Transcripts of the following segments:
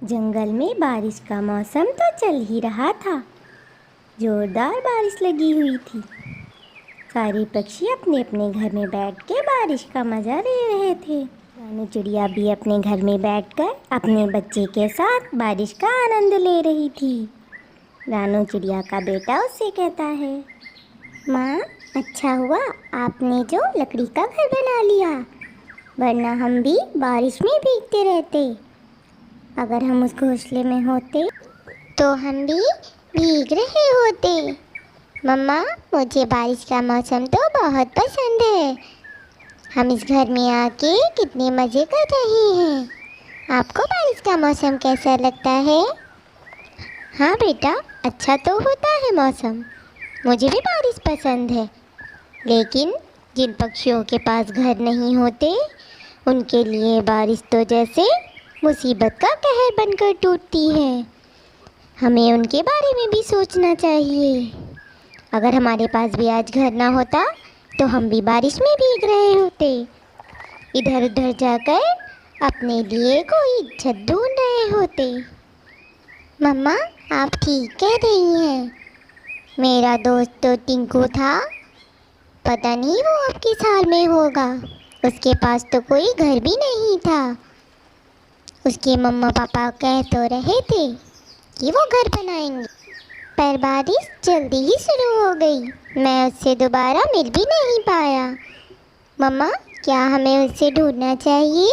जंगल में बारिश का मौसम तो चल ही रहा था। जोरदार बारिश लगी हुई थी। सारे पक्षी अपने अपने घर में बैठ के बारिश का मज़ा ले रहे थे। रानू चिड़िया भी अपने घर में बैठकर अपने बच्चे के साथ बारिश का आनंद ले रही थी। रानू चिड़िया का बेटा उससे कहता है, माँ, अच्छा हुआ आपने जो लकड़ी का घर बना लिया, वरना हम भी बारिश में भीगते रहते। अगर हम उस घोंसले में होते तो हम भी भीग रहे होते। मम्मा, मुझे बारिश का मौसम तो बहुत पसंद है। हम इस घर में आके कितने मज़े कर रहे हैं। आपको बारिश का मौसम कैसा लगता है? हाँ बेटा, अच्छा तो होता है मौसम। मुझे भी बारिश पसंद है। लेकिन जिन पक्षियों के पास घर नहीं होते, उनके लिए बारिश तो जैसे मुसीबत का कहर बनकर टूटती है। हमें उनके बारे में भी सोचना चाहिए। अगर हमारे पास भी आज घर ना होता तो हम भी बारिश में भीग रहे होते, इधर उधर जाकर अपने लिए कोई छत ढूंढ रहे होते। मम्मा, आप ठीक कह रही हैं। मेरा दोस्त तो टिंकू था, पता नहीं वो अब किस हाल में होगा। उसके पास तो कोई घर भी नहीं था। उसके मम्मा पापा कह तो रहे थे कि वो घर बनाएंगे, पर बारिश जल्दी ही शुरू हो गई। मैं उससे दोबारा मिल भी नहीं पाया। मम्मा, क्या हमें उससे ढूंढना चाहिए?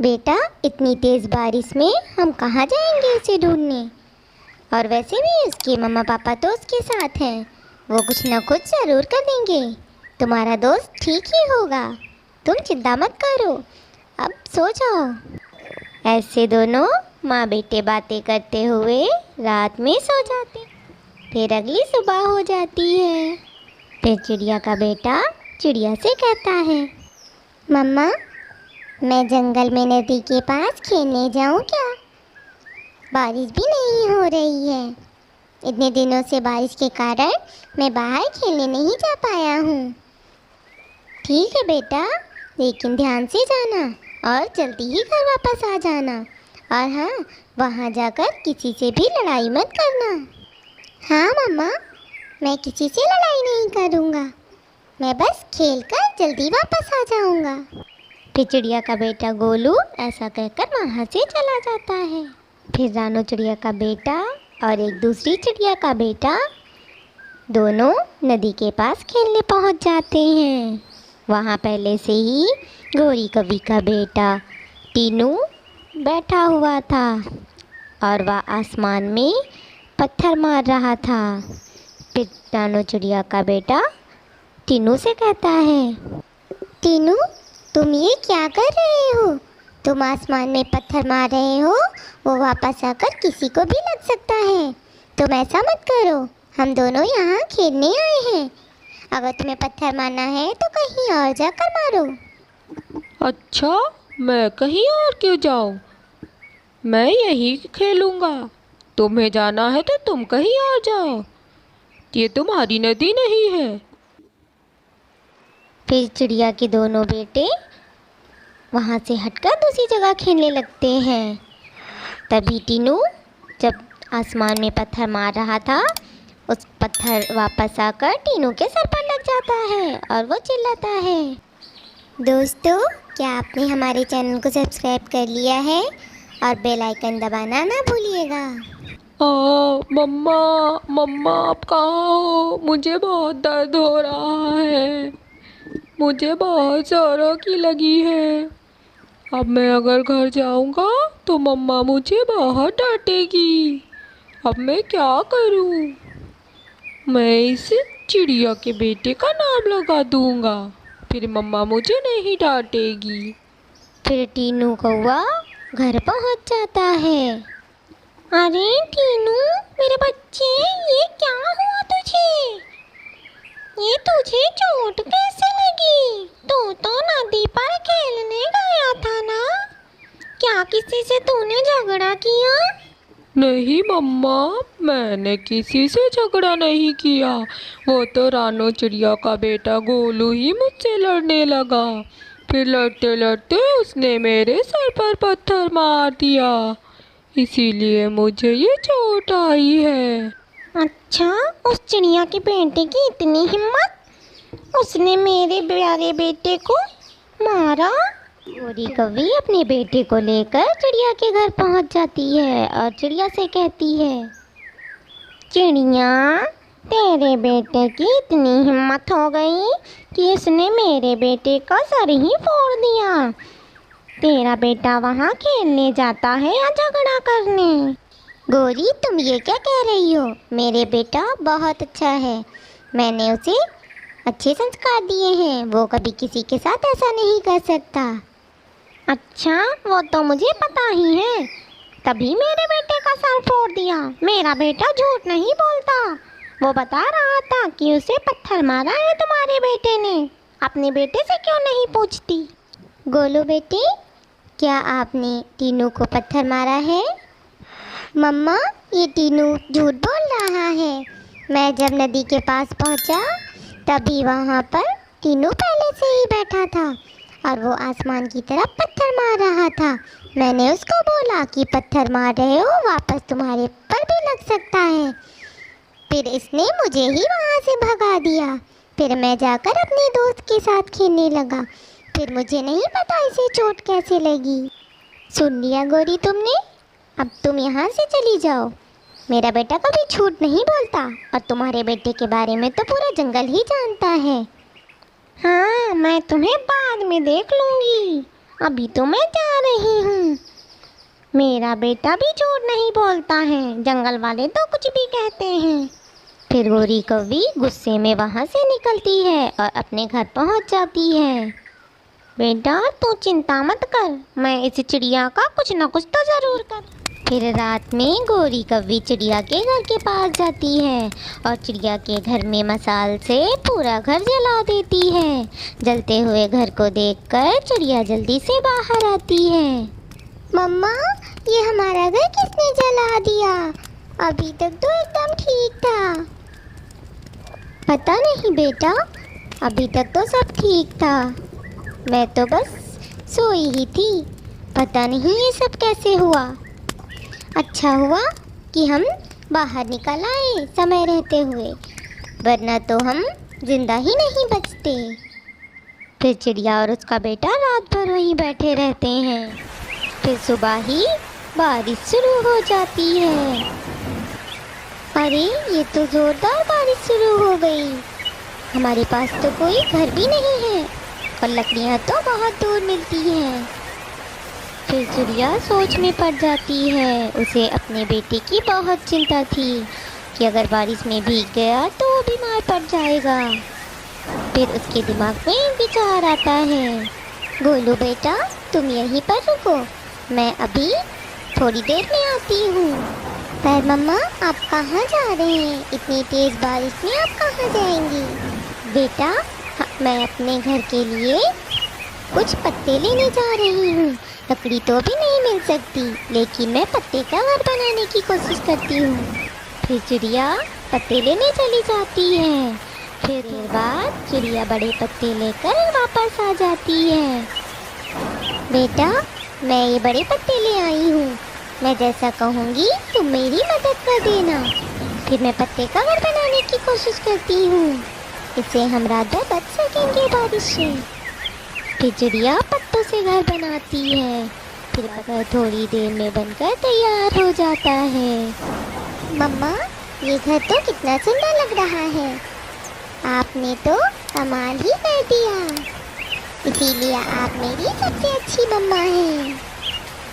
बेटा, इतनी तेज़ बारिश में हम कहाँ जाएंगे उसे ढूंढने? और वैसे भी उसके मम्मा पापा तो उसके साथ हैं, वो कुछ ना कुछ ज़रूर कर देंगे। तुम्हारा दोस्त ठीक ही होगा, तुम चिंता मत करो, अब सो जाओ। ऐसे दोनों माँ बेटे बातें करते हुए रात में सो जाते। फिर अगली सुबह हो जाती है। फिर चिड़िया का बेटा चिड़िया से कहता है, मम्मा, मैं जंगल में नदी के पास खेलने जाऊँ क्या? बारिश भी नहीं हो रही है। इतने दिनों से बारिश के कारण मैं बाहर खेलने नहीं जा पाया हूँ। ठीक है बेटा, लेकिन ध्यान से जाना और जल्दी ही घर वापस आ जाना। और हाँ, वहाँ जाकर किसी से भी लड़ाई मत करना। हाँ मम्मा, मैं किसी से लड़ाई नहीं करूँगा। मैं बस खेलकर जल्दी वापस आ जाऊँगा। फिर चिड़िया का बेटा गोलू ऐसा कहकर वहाँ से चला जाता है। फिर रानू चिड़िया का बेटा और एक दूसरी चिड़िया का बेटा दोनों नदी के पास खेलने पहुँच जाते हैं। वहाँ पहले से ही गौरी कवि का बेटा टीनू बैठा हुआ था और वह आसमान में पत्थर मार रहा था। फिर रानू चिड़िया का बेटा टीनू से कहता है, टीनू, तुम ये क्या कर रहे हो? तुम आसमान में पत्थर मार रहे हो, वो वापस आकर किसी को भी लग सकता है। तुम ऐसा मत करो, हम दोनों यहाँ खेलने आए हैं। अगर तुम्हें पत्थर मारना है तो कहीं और जाकर मारो। अच्छा, मैं कहीं और क्यों जाऊँ? मैं यहीं खेलूँगा। तुम्हें जाना है तो तुम कहीं और जाओ, ये तुम्हारी नदी नहीं है। फिर चिड़िया के दोनों बेटे वहाँ से हटकर दूसरी जगह खेलने लगते हैं। तभी टीनू जब आसमान में पत्थर मार रहा था, उस पत्थर वापस आकर टीनू के सर पर लग जाता है और वो चिल्लाता है। दोस्तों, क्या आपने हमारे चैनल को सब्सक्राइब कर लिया है? और बेल आइकन दबाना ना भूलिएगा। मम्मा, मम्मा आप कहाँ हो? मुझे बहुत दर्द हो रहा है, मुझे बहुत जोरों की लगी है। अब मैं अगर घर जाऊंगा तो मम्मा मुझे बहुत डांटेगी। अब मैं क्या करूं? मैं इस चिड़िया के बेटे का नाम लगा दूंगा, फिर मम्मा मुझे नहीं डांटेगी। फिर टीनू कौवा घर पहुंच जाता है। अरे टीनू, मेरे बच्चे, ये क्या हुआ तुझे? ये तुझे चोट कैसे लगी? तू तो नदी पर खेलने गया था ना? क्या किसी से तूने झगड़ा किया? नहीं मम्मा, मैंने किसी से झगड़ा नहीं किया। वो तो रानू चिड़िया का बेटा गोलू ही मुझसे लड़ने लगा। फिर लड़ते लड़ते उसने मेरे सर पर पत्थर मार दिया, इसीलिए मुझे ये चोट आई है। अच्छा, उस चिड़िया के बेटे की इतनी हिम्मत, उसने मेरे प्यारे बेटे को मारा। गोरी कौवी अपने बेटे को लेकर चिड़िया के घर पहुंच जाती है और चिड़िया से कहती है, चिड़िया, तेरे बेटे की इतनी हिम्मत हो गई कि उसने मेरे बेटे का सर ही फोड़ दिया। तेरा बेटा वहाँ खेलने जाता है या झगड़ा करने? गोरी तुम ये क्या कह रही हो? मेरे बेटा बहुत अच्छा है, मैंने उसे अच्छे संस्कार दिए हैं, वो कभी किसी के साथ ऐसा नहीं कर सकता। अच्छा, वो तो मुझे पता ही है, तभी मेरे बेटे का सर फोड़ दिया। मेरा बेटा झूठ नहीं बोलता, वो बता रहा था कि उसे पत्थर मारा है तुम्हारे बेटे ने। अपने बेटे से क्यों नहीं पूछती? गोलू बेटे, क्या आपने टीनू को पत्थर मारा है? मम्मा, ये टीनू झूठ बोल रहा है। मैं जब नदी के पास पहुंचा तभी वहां पर टीनू पहले से ही बैठा था और वो आसमान की तरफ पत्थर मार रहा था। मैंने उसको बोला कि पत्थर मार रहे हो, वापस तुम्हारे पर भी लग सकता है। फिर इसने मुझे ही वहाँ से भगा दिया। फिर मैं जाकर अपने दोस्त के साथ खेलने लगा। फिर मुझे नहीं पता इसे चोट कैसे लगी। सुन लिया गोरी तुमने? अब तुम यहाँ से चली जाओ। मेरा बेटा कभी झूठ नहीं बोलता और तुम्हारे बेटे के बारे में तो पूरा जंगल ही जानता है। हाँ, मैं तुम्हें बाद में देख लूँगी, अभी तो मैं जा रही हूँ। मेरा बेटा भी झूठ नहीं बोलता है, जंगल वाले तो कुछ भी कहते हैं। फिर गोरी कौवी गुस्से में वहाँ से निकलती है और अपने घर पहुँच जाती है। बेटा, तू चिंता मत कर, मैं इस चिड़िया का कुछ न कुछ तो ज़रूर कर। फिर रात में गोरी कौवी चिड़िया के घर के पास जाती है और चिड़िया के घर में मसाल से पूरा घर जला देती है। जलते हुए घर को देखकर चिड़िया जल्दी से बाहर आती है। मम्मा, ये हमारा घर किसने जला दिया? अभी तक तो एकदम ठीक था। पता नहीं बेटा, अभी तक तो सब ठीक था, मैं तो बस सोई ही थी। पता नहीं ये सब कैसे हुआ। अच्छा हुआ कि हम बाहर निकल आए समय रहते हुए, वरना तो हम जिंदा ही नहीं बचते। फिर चिड़िया और उसका बेटा रात भर वहीं बैठे रहते हैं। फिर सुबह ही बारिश शुरू हो जाती है। अरे, ये तो ज़ोरदार बारिश शुरू हो गई। हमारे पास तो कोई घर भी नहीं है और लकड़ियाँ तो बहुत दूर मिलती हैं। फिर चिड़िया सोच में पड़ जाती है। उसे अपने बेटे की बहुत चिंता थी कि अगर बारिश में भीग गया तो वो बीमार पड़ जाएगा। फिर उसके दिमाग में एक विचार आता है। गोलू बेटा, तुम यहीं पर रुको, मैं अभी थोड़ी देर में आती हूँ। पर मम्मा, आप कहाँ जा रहे हैं? इतनी तेज़ बारिश में आप कहाँ जाएंगी? बेटा, मैं अपने घर के लिए कुछ पत्ते लेने जा रही हूँ। लकड़ी तो भी नहीं मिल सकती, लेकिन मैं पत्ते का घर बनाने की कोशिश करती हूँ। फिर चिड़िया पत्ते लेने चली जाती है। फिर देर बाद चिड़िया बड़े पत्ते लेकर वापस आ जाती है। बेटा, मैं ये बड़े पत्ते ले आई हूँ, मैं जैसा कहूँगी तुम मेरी मदद कर देना। फिर मैं पत्ते का घर बनाने की कोशिश करती हूँ, इससे हम रात भर बच सकेंगे बारिश से। फिर चिड़िया पत्तों से घर बनाती है। फिर घर थोड़ी देर में बनकर तैयार हो जाता है। मम्मा, ये घर तो कितना सुंदर लग रहा है। आपने तो कमाल ही कर दिया, इसीलिए आप मेरी सबसे अच्छी मम्मा हैं।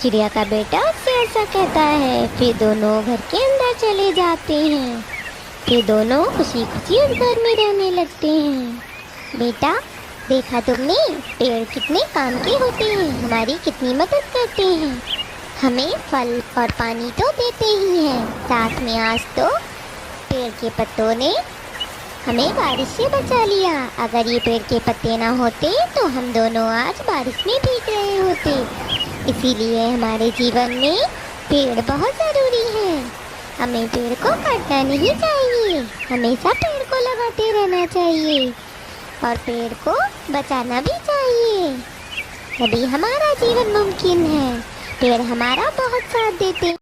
चिड़िया का बेटा उससे ऐसा कहता है। फिर दोनों घर के अंदर चले जाते हैं। फिर दोनों खुशी खुशी उस घर में रहने लगते हैं। बेटा, देखा तुमने, पेड़ कितने काम के होते हैं, हमारी कितनी मदद करते हैं। हमें फल और पानी तो देते ही हैं, साथ में आज तो पेड़ के पत्तों ने हमें बारिश से बचा लिया। अगर ये पेड़ के पत्ते ना होते तो हम दोनों आज बारिश में भीग रहे होते। इसीलिए हमारे जीवन में पेड़ बहुत ज़रूरी है। हमें पेड़ को काटना नहीं चाहिए, हमेशा पेड़ को लगाते रहना चाहिए और पेड़ को बचाना भी चाहिए। तभी हमारा जीवन मुमकिन है। पेड़ हमारा बहुत साथ देते